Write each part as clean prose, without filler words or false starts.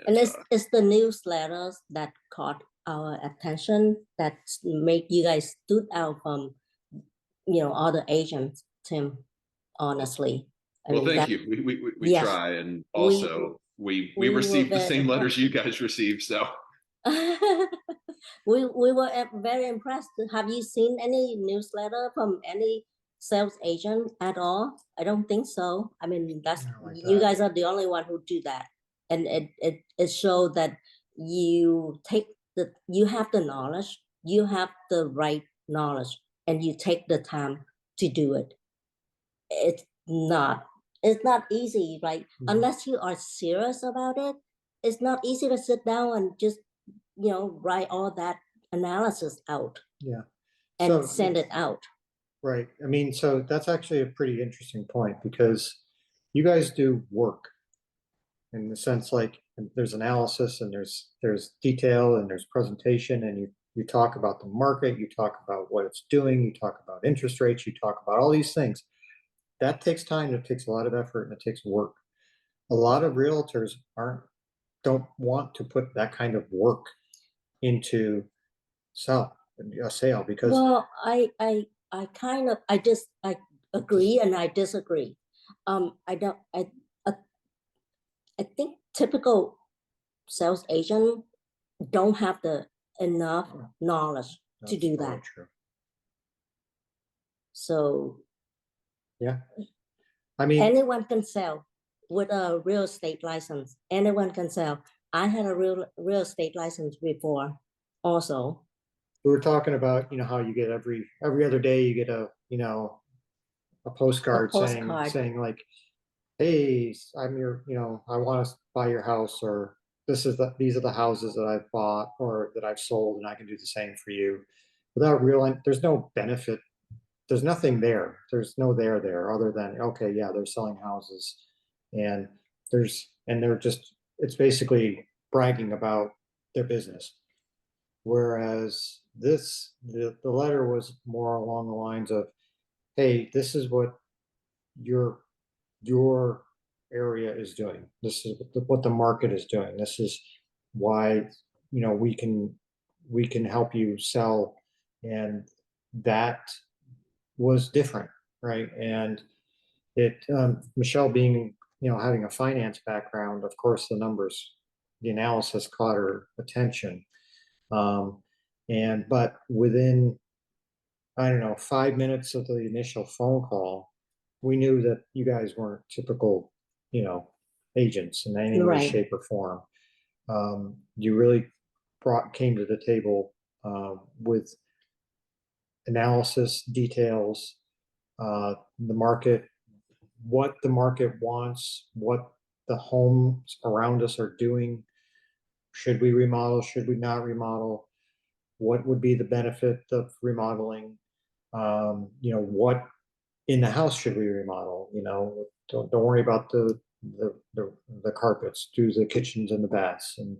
And And it's the newsletters that caught our attention that make you guys stood out from, other agents, Tim, honestly. I well, mean, thank that, you. We yes, try, and we, also we we were receive the very same letters impressed. you guys receive. So We were very impressed. Have you seen any newsletter from any sales agent at all? I don't think so. I mean, Like you that. guys are the only one who do that, and it showed that you have the knowledge, you have the right knowledge, and you take the time to do it. It's not it's not easy, right? Unless you are serious about it, it's not easy to sit down and just write all that analysis out Yeah. and send it out. Right. I mean, so that's actually a pretty interesting point, because you guys do work in the sense, like, there's analysis and there's detail and there's presentation, and you talk about the market, you talk about what it's doing, you talk about interest rates, you talk about all these things. That takes time, it takes a lot of effort, and it takes work. A lot of realtors don't want to put that kind of work into a sale, because Well, I agree and I disagree. I don't I think typical sales agent don't have the enough knowledge to do that. True. So Yeah, I mean, anyone can sell with a real estate license. Anyone can sell. I had a real estate license before also. we were talking about, how you get every other day you get a postcard saying like, hey, I'm your, I want to buy your house, or these are the houses that I've bought or that I've sold, and I can do the same for you. Without there's no benefit. There's nothing there. There's no there other than, okay, yeah, they're selling houses, and they're just, it's basically bragging about their business. Whereas the letter was more along the lines of, hey, this is what your area is doing. This is what the market is doing. This is why, we can help you sell. And that was different, right? And Michelle being, having a finance background, of course, the analysis caught her attention. But within, I don't know, 5 minutes of the initial phone call, we knew that you guys weren't typical, agents in any way, shape, or form. You really came to the table with analysis, details, the market, what the market wants, what the homes around us are doing. Should we remodel? Should we not remodel? What would be the benefit of remodeling? What in the house should we remodel? Don't worry about the carpets. Do the kitchens and the baths, and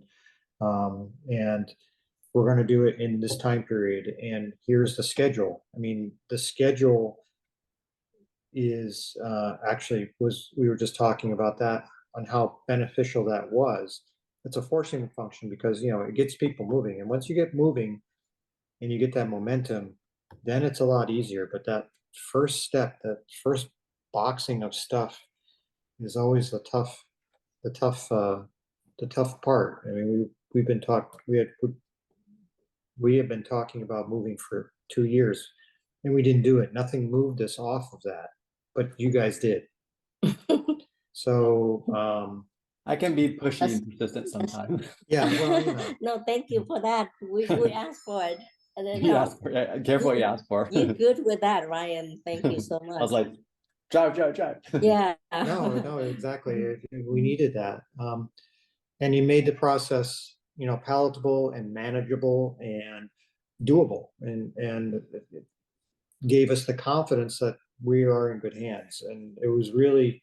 we're going to do it in this time period. And here's the schedule. I mean, the schedule is we were just talking about that, on how beneficial that was. It's a forcing function, because it gets people moving, and once you get moving and you get that momentum, then it's a lot easier. But that first step, that first boxing of stuff, is always the tough part. I mean, we have been talking about moving for 2 years, and we didn't do it. Nothing moved us off of that, but you guys did. So I can be pushy and persistent sometimes. yeah, well, No, thank you for that. We asked for it. And then, You asked for it. Careful what you ask for. You're good with that, Ryan. Thank you so much. I was like, drive. Yeah. No, exactly. We needed that. And you made the process, palatable and manageable and doable, and it gave us the confidence that we are in good hands. And it was really,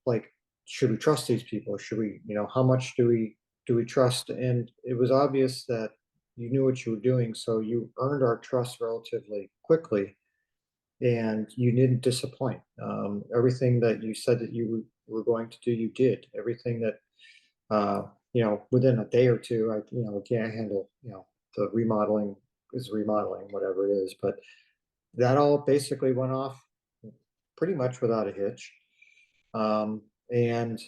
like, should we trust these people? Should we, how much do we trust? And it was obvious that you knew what you were doing, so you earned our trust relatively quickly, and you didn't disappoint. Everything that you said that you were going to do, you did. Everything that you know, within a day or two, you know, we can't handle, you know, the remodeling is remodeling, whatever it is, but that all basically went off pretty much without a hitch. And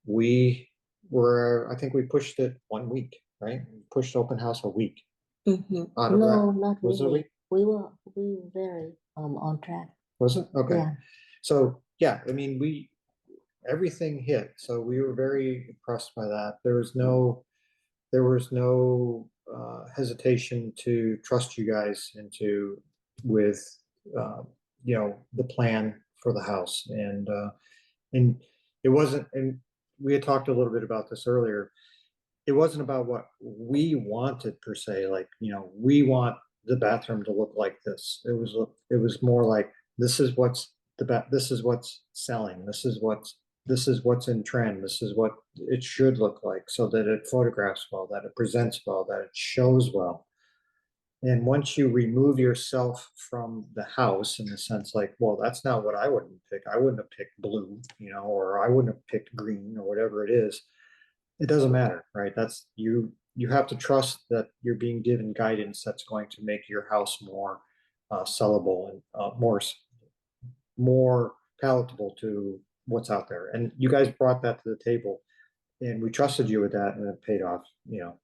we were, I think we pushed it 1 week, right? We pushed open house a week. Out of No, that. not Was it a really. week? We were very on track. Was it? Okay. Yeah. So yeah, I mean, everything hit. So we were very impressed by that. There was no hesitation to trust you guys with you know, the plan for the house. And it wasn't, and we had talked a little bit about this earlier. It wasn't about what we wanted per se, like, you know, we want the bathroom to look like this. It was more like, this is what's this is what's selling. This is what's in trend. This is what it should look like, so that it photographs well, that it presents well, that it shows well. And once you remove yourself from the house, in the sense like, well, that's not what I wouldn't pick. I wouldn't have picked blue, you know, or I wouldn't have picked green, or whatever it is. It doesn't matter, right? That's you have to trust that you're being given guidance that's going to make your house more sellable and more palatable to what's out there. And you guys brought that to the table, and we trusted you with that, and it paid off, you know.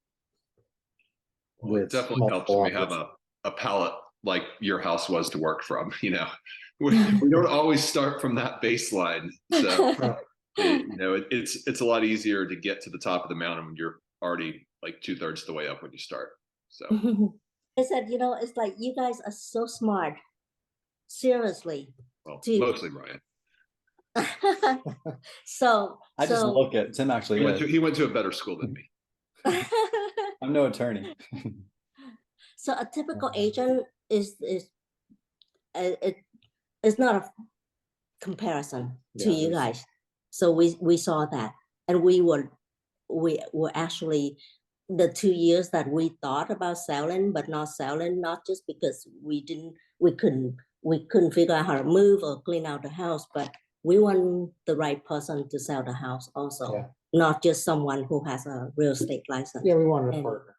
Well, it definitely helps when we have offers. a palette like your house was to work from. You know, we don't always start from that baseline, so you know, it's a lot easier to get to the top of the mountain when you're already like 2/3 the way up when you start. So I said, you know, it's like you guys are so smart. Seriously. well, To- mostly Ryan. So I just look at Tim actually He went to a better school than me. I'm no attorney. So a typical agent is it's not a comparison to Yeah, you guys. So we saw that, and we were actually the 2 years that we thought about selling but not selling, not just because we couldn't figure out how to move or clean out the house, but we want the right person to sell the house also. Yeah. Not just someone who has a real estate license. Yeah, we wanted a And- partner.